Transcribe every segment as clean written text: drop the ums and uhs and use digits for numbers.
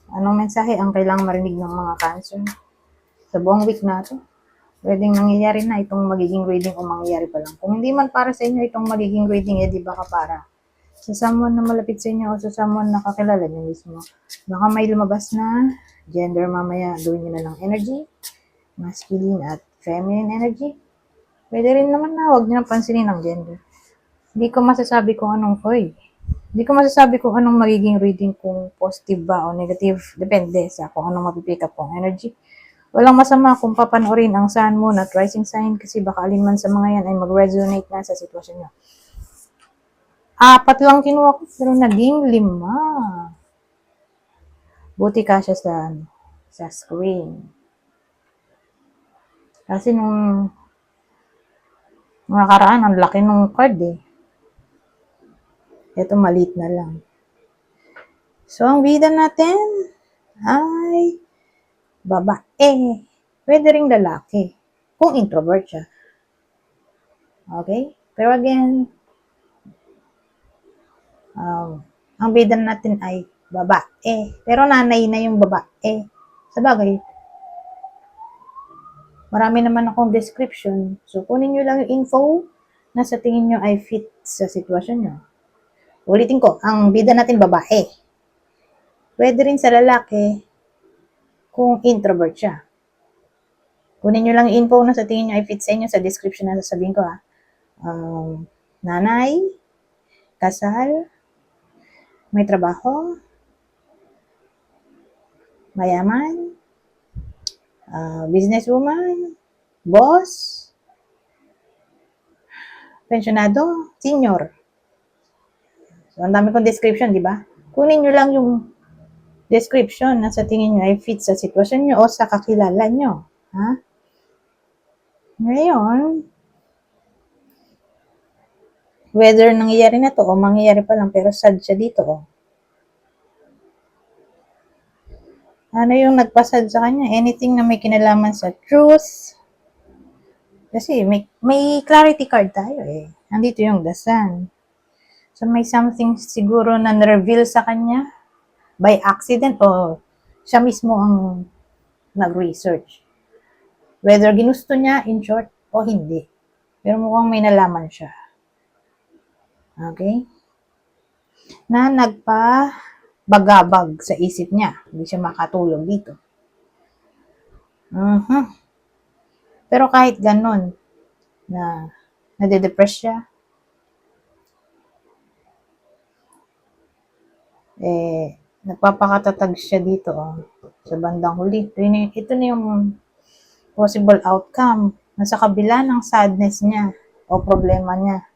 Anong mensahe ang kailangang marinig ng mga Cancer sa buong week na to? Pwedeng nangyayari na itong magiging reading o mangyayari pa lang. Kung hindi man para sa inyo itong magiging reading, di baka para sa someone na malapit sa inyo o sa someone na kakilala niyo mismo. Baka may lumabas na gender mamaya, gawin niyo na lang energy, masculine at feminine energy. Pwede rin naman na huwag niyo pansinin ang gender. Hindi ko masasabi kung anong magiging reading, kung positive ba o negative. Depende sa kung anong mapipick up kong energy. Walang masama kung papanoorin ang Sun, Moon at Rising Sign kasi baka alinman sa mga yan ay mag-resonate na sa sitwasyon nyo. 4 lang kinuha ko pero naging 5. Buti kasya sa screen. Kasi nung nakaraan, ang laki nung card eh. Ito maliit na lang. So, ang bida natin ay babae. Pwede ring lalaki kung introvert siya. Okay? Pero again, ang bida natin ay babae. Pero nanay na yung babae. Sa bagay, marami naman akong description. So, kunin nyo lang yung info na sa tingin nyo ay fit sa sitwasyon nyo. Ulitin ko, ang bida natin babae. Pwede rin sa lalaki kung introvert siya. Kunin nyo lang yung info na sa tingin nyo ay fit sa inyo sa description na sasabihin ko ha. Nanay, kasal, may trabaho, mayaman, businesswoman, boss, pensionado, senior. So, ang dami kong description, di ba? Kunin nyo lang yung description na sa tingin nyo ay fit sa sitwasyon nyo o sa kakilala nyo. Ha? Ngayon, whether nangyayari na to o mangyayari pa lang, pero sad siya dito. Ano yung nagpasad sa kanya? Anything na may kinalaman sa truth. Kasi may clarity card tayo eh. Nandito yung the sun. So may something siguro na na-reveal sa kanya by accident o siya mismo ang nag-research. Whether ginusto niya in short o hindi. Pero mukhang may nalaman siya. Okay? Na nagpa-bagabag sa isip niya. Hindi siya makatulog dito. Pero kahit ganun, na nade-depress siya, nagpapakatatag siya dito sa bandang huli. Ito na yung possible outcome na sa kabila ng sadness niya o problema niya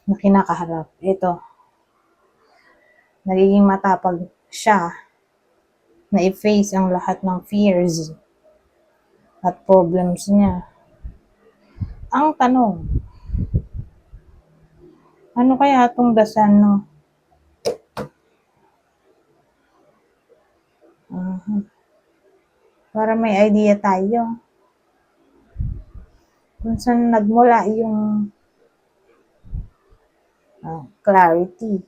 na kinakaharap. Ito, nagiging matapag siya na i-face ang lahat ng fears at problems niya. Ang tanong, ano kaya itong dasan, no? Para may idea tayo kung saan nagmula yung clarity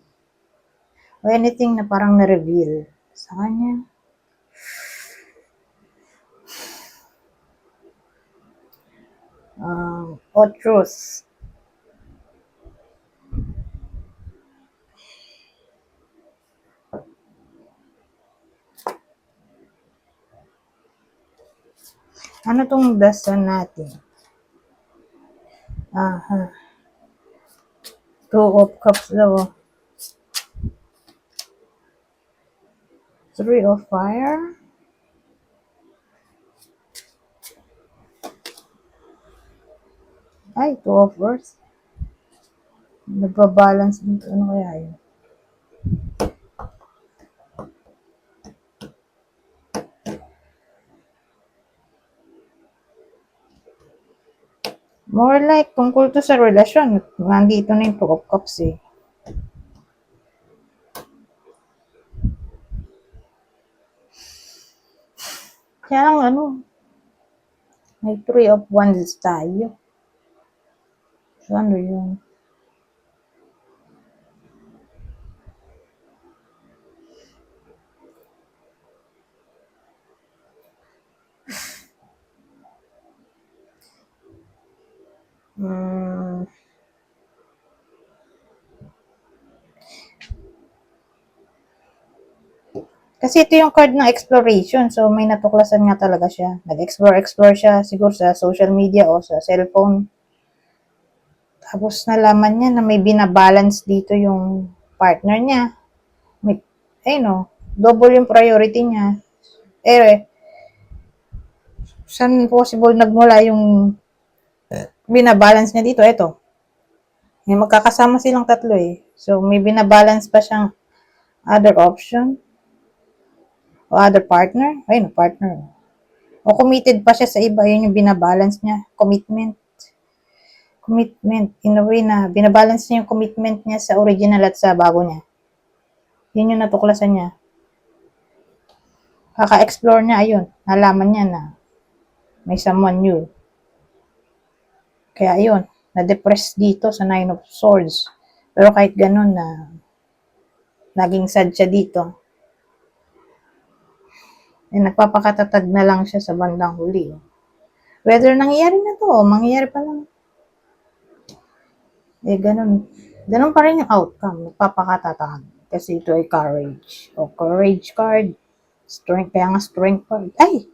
o anything na parang na-reveal sa kanya. O truth. Ano tong dasan natin? Two of Cups daw. Three of Fire. Ay, Two of Earth. Nagpa-balance dito. Ano kaya yun? More like tungkol to sa relasyon. Nandito na yung Two of Cups eh. Kaya lang may Three of Wands tayo. So ano yun? Hmm, kasi ito yung card ng exploration. So, may natuklasan nga talaga siya. Nag-explore siya siguro sa social media o sa cellphone. Tapos, nalaman niya na may binabalance dito yung partner niya. May, no, double yung priority niya. Eh, saan possible nagmula yung binabalance niya dito? Ito. May magkakasama silang tatlo eh. So, may binabalance pa siyang other option o other partner. Ayun, partner. O committed pa siya sa iba. Yun yung binabalance niya. Commitment. In a way na binabalance niya yung commitment niya sa original at sa bago niya. Yun yung natuklasan niya. Kaka-explore niya, ayun. Nalaman niya na may someone new. Kaya ayun, na-depress dito sa Nine of Swords. Pero kahit ganun na naging sad siya dito, nagpapakatatag na lang siya sa bandang huli. Whether nangyayari na to, o mangyayari pa lang. Ganun. Ganun pa rin yung outcome. Nagpapakatatag. Kasi ito ay courage. O courage card. Strength. Kaya nga strength card. Ay!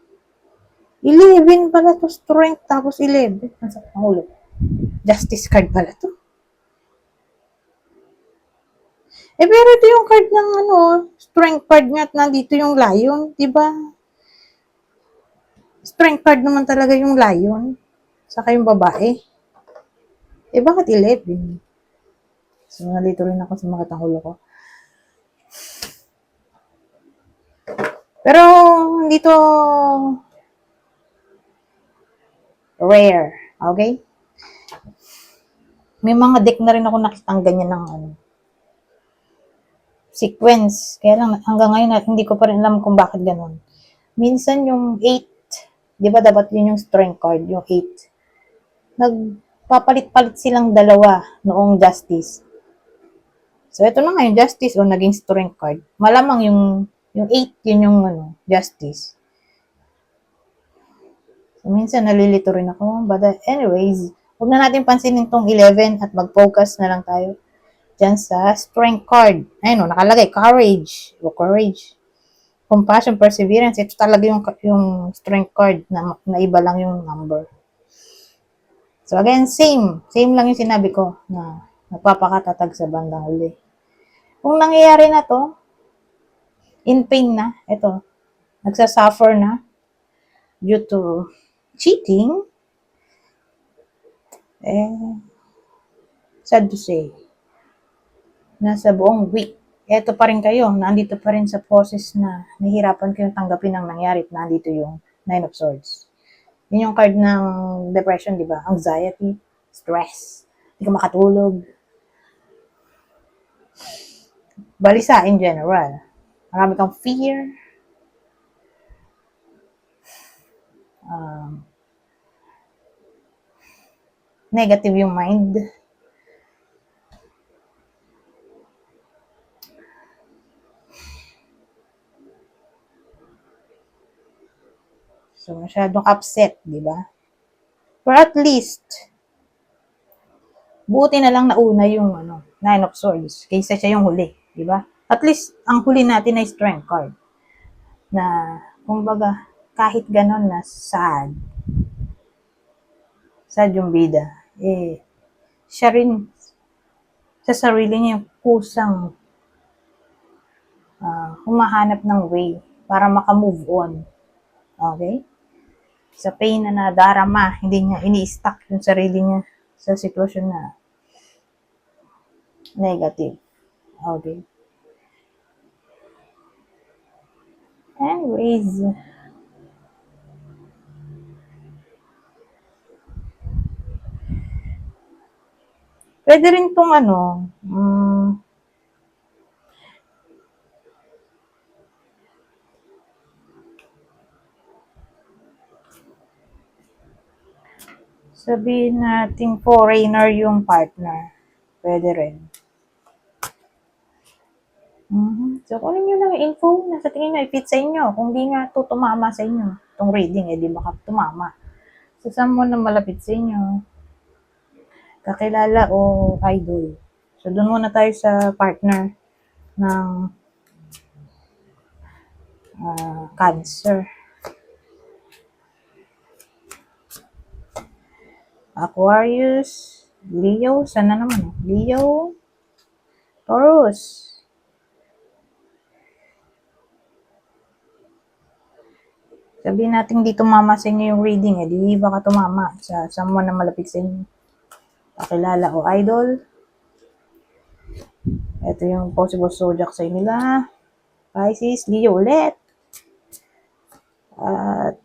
11 pala to. Strength. Tapos 11. Nasa pangulo. Justice card pala to. Pero ito yung card ng strength card nga at nandito yung lion. Diba? Strength card naman talaga yung lion. Saka yung babae. Bakit 11? So, nalito rin ako sa mga tangulo ko. Pero, hindi to rare. Okay? May mga deck na rin ako nakitang ganyan ng sequence. Kaya lang, hanggang ngayon, hindi ko pa rin alam kung bakit ganun. Minsan yung 8, di ba dapat yun yung strength card, yung 8. Nagpapalit-palit silang dalawa noong justice. So, ito na nga yung justice o naging strength card. Malamang yung 8, yun yung justice. So, minsan nalilito rin ako. But anyways, huwag na natin pansinin tong 11 at mag-focus na lang tayo dyan sa strength card. Ayun o, nakalagay, courage. O courage. Compassion, perseverance. Ito talaga yung strength card na iba lang yung number. So again, same. Same lang yung sinabi ko na nagpapakatatag sa bandang huli. Kung nangyayari na to, in pain na, ito, nagsasuffer na due to cheating, sad to say, nasa buong week, eto pa rin kayo, nandito pa rin sa process na nahihirapan kayong tanggapin ang nangyari at nandito yung Nine of Swords. Yun yung card ng depression, di ba? Anxiety, stress, hindi ka makatulog. Balisa in general. Marami kang fear. Negative yung mind. So, masyadong upset, di ba? Pero at least, buti na lang nauna yung Nine of Swords kaysa siya yung huli, di ba? At least, ang huli natin ay strength card. Na, kumbaga, kahit ganon na sad yung bida, siya rin sa sarili niya yung kusang humahanap ng way para makamove on. Okay? Sa pain na nadarama, hindi niya ini-stuck yung sarili niya sa sitwasyon na negative. Okay? Anyways, pwede rin tong sabihin natin foreigner yung partner. Pwede rin. So, kunin nyo lang yung info na sa tingin nyo, i-fit sa inyo. Kung di nga to tumama sa inyo, itong reading, di baka tumama. So, someone na malapit sa inyo. Kakilala o idol. So, doon muna tayo sa partner ng Cancer. Aquarius, Leo, sana naman. Leo, Taurus. Sabihin natin di tumama sa inyo yung reading, di baka tumama sa someone na malapit sa inyo. Kakilala o idol. Ito yung possible zodiac sa nila. Pisces, Leo ulit. At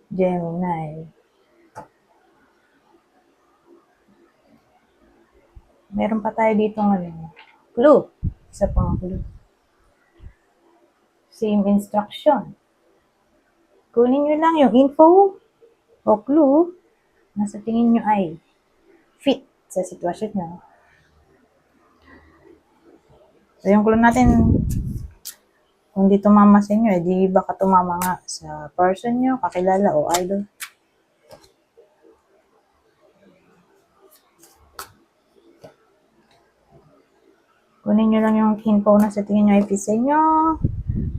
Gemini. Meron pa tayo dito clue. Isa pang clue. Same instruction. Kunin nyo lang yung info o clue na sa tingin nyo ay fit sa sitwasyon nyo. So, yung clue natin, kung di tumama sa inyo, di baka tumama nga sa person nyo, kakilala o idol. Kunin nyo lang yung info na sa tingin nyo ay fit sa inyo.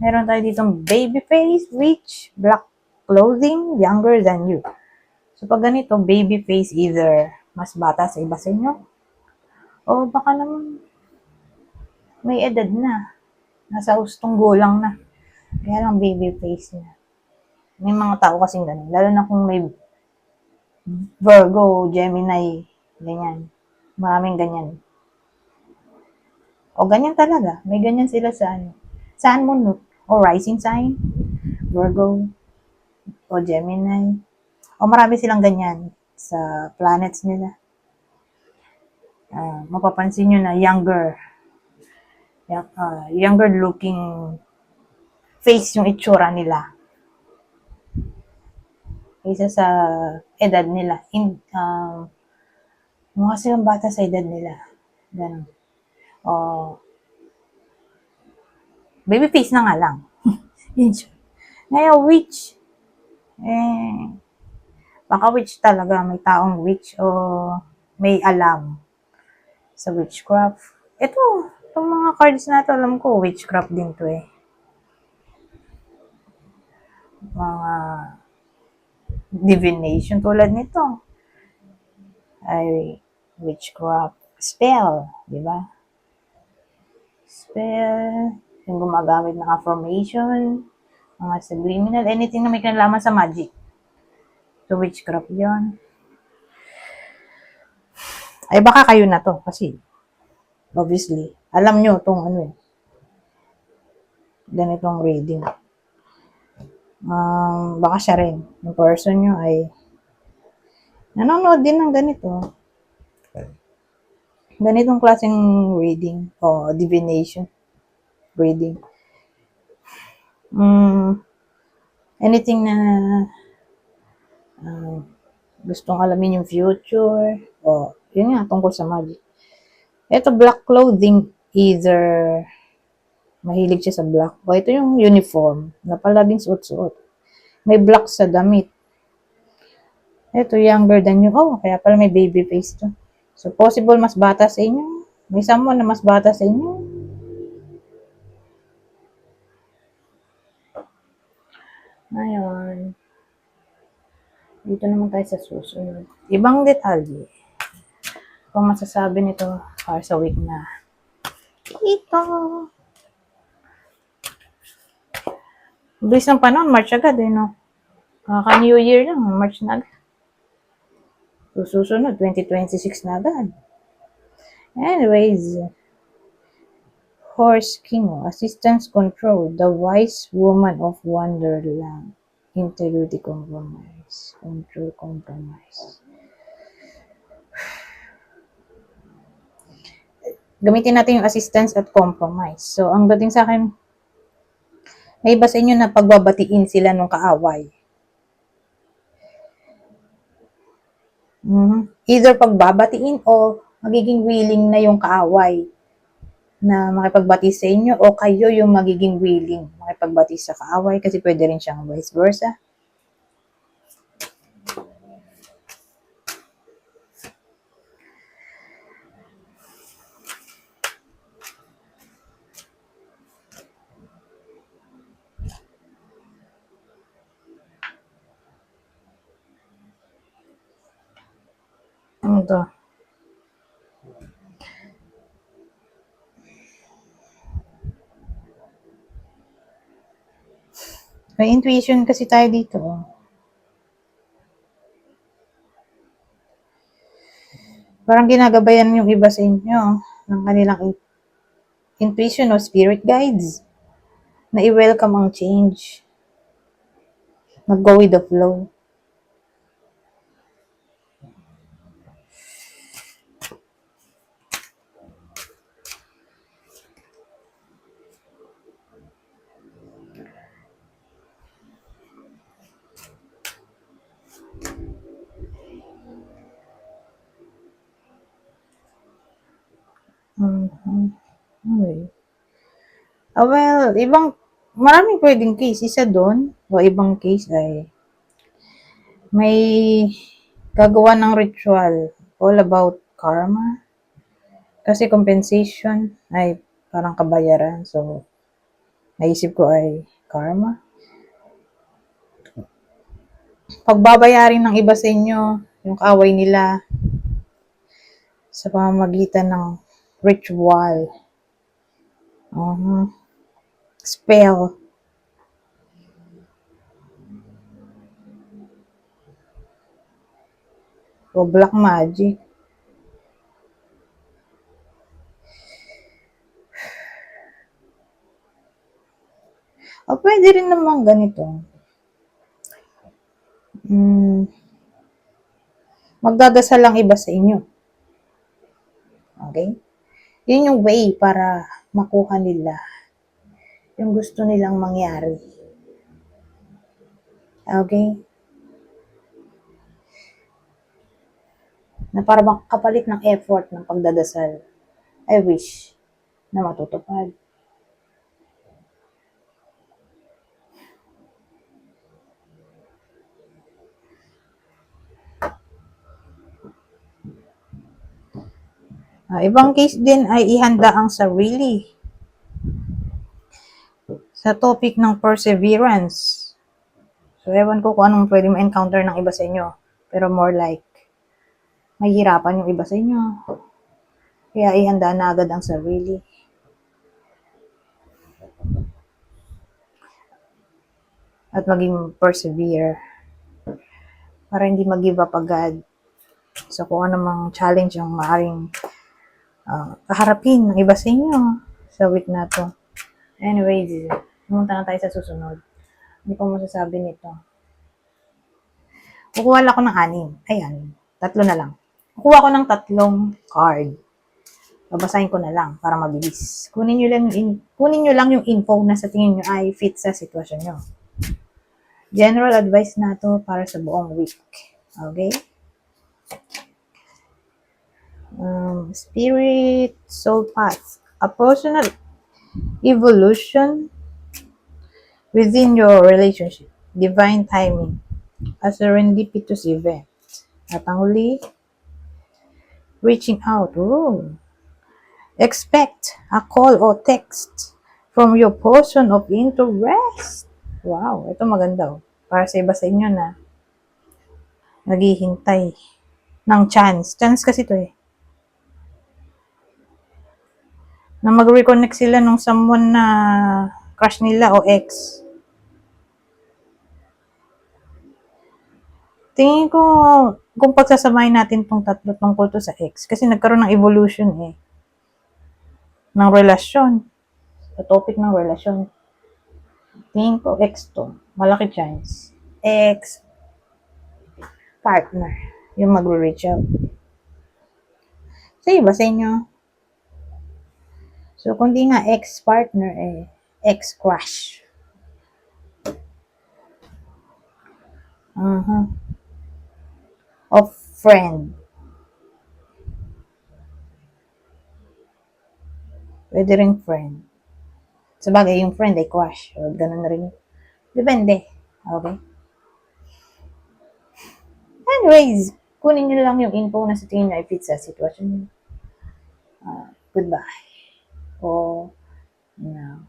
Meron tayo ditong baby face, witch, black clothing, younger than you. So, pag ganito, baby face, either mas bata sa iba sa inyo, o baka naman may edad na. Nasa ustong gulang na. Kaya lang baby face na. May mga tao kasing ganun. Lalo na kung may Virgo, Gemini, ganyan. Maraming ganyan. O ganyan talaga. May ganyan sila sa Saan mo o rising sign, Virgo, o Gemini. O marami silang ganyan sa planets nila. Mapapansin nyo na younger looking face yung itsura nila. Kaysa sa edad nila. Mukha silang bata sa edad nila. Ganun. Baby face na nga lang. Ngayon, witch. Baka witch talaga. May taong witch o may alam sa witchcraft. Itong mga cards na to, alam ko, witchcraft din to eh. Mga divination tulad nito ay witchcraft spell, di ba? Spell, yung gumagamit ng affirmation, mga subliminal, anything na may kinalaman sa magic. So, witchcraft yon. Ay, baka kayo na to, kasi, obviously, alam nyo itong ganitong reading. Baka siya rin, yung person nyo ay nanonood din ng ganitong klaseng reading o divination reading. Anything na gustong alamin yung future o yun nga, tungkol sa magic. Ito, black clothing, either mahilig siya sa black o ito yung uniform na palaging suot-suot. May black sa damit. Ito, younger than you. Kaya pala may baby face to. So, possible mas bata sa inyo. May someone na mas bata sa inyo. Ngayon, dito naman tayo sa susunod. Ibang detalye. Kung masasabi nito para sa week na ito. Bilis ng panahon, March agad no? Kaka-New Year lang, March na agad. Susunod, 2026 na agad. Anyways, Horse King, Assistance Control, the Wise Woman of Wonderland, Integrity Compromise, Control Compromise. Gamitin natin yung assistance at compromise. So, ang dating sa akin, may iba sa inyo na pagbabatiin sila nung kaaway. Either pagbabatiin o magiging willing na yung kaaway na makipagbati sa inyo o kayo yung magiging willing makipagbati sa kaaway kasi pwede rin siyang vice versa. to. May intuition kasi tayo dito. Parang ginagabayan yung iba sa inyo ng kanilang intuition o spirit guides na i-welcome ang change. Mag-go with the flow. Okay. Well, maraming pwedeng case. Isa doon, o ibang case ay may gagawa ng ritual all about karma. Kasi compensation ay parang kabayaran. So, naisip ko ay karma. Pagbabayarin ng iba sa inyo, yung kaaway nila, sa pamamagitan ng ritual. Spell. O black magic. O pwede rin naman ganito. Magdadasal lang iba sa inyo. Okay? Yun yung way para makuha nila yung gusto nilang mangyari. Okay? Na para bang kapalit ng effort ng pagdadasal. I wish na matutupad. Ibang case din ay ihanda ang sarili sa topic ng perseverance. So, ewan ko kung anong pwede ma-encounter ng iba sa inyo. Pero more like, mahihirapan yung iba sa inyo. Kaya ihanda na agad ang sarili. At maging persevere. Para hindi mag-give up agad. So, kung anumang challenge ang maaaring kaharapin ng iba sa inyo sa week na to. Anyways, pumunta na tayo sa susunod. Hindi ko masasabi nito. Kukuha lang ako ng 6. Ayan, 3 na lang. Kukuha ko ng 3 card. Babasahin ko na lang para mabilis. Kunin nyo lang yung info na sa tingin nyo ay fit sa sitwasyon nyo. General advice na to para sa buong week. Okay? Spirit, soul path. A personal evolution within your relationship. Divine timing. A serendipitous event. At ang huli, reaching out. Ooh. Expect a call or text from your person of interest. Wow, ito maganda. Para sa iba sa inyo na naghihintay ng chance. Chance kasi ito eh. Na mag-reconnect sila nung someone na crush nila o ex. Tingin ko, kung pagsasamahin natin tong 3 tungkol to sa ex, kasi nagkaroon ng evolution eh. Ng relasyon. Sa topic ng relasyon. Tingin ko, ex to. Malaki chance. Ex partner. Yung mag-reach out. Sa iba, sa inyo. So, kung di nga ex-partner, ex-crush. Of friend. Pwede rin friend. Sabagay, yung friend ay crush. O, ganun na rin. Depende. Okay? Anyways, kunin nyo lang yung info na sa tingin nyo ay fit sa sitwasyon nyo. Goodbye. O, no.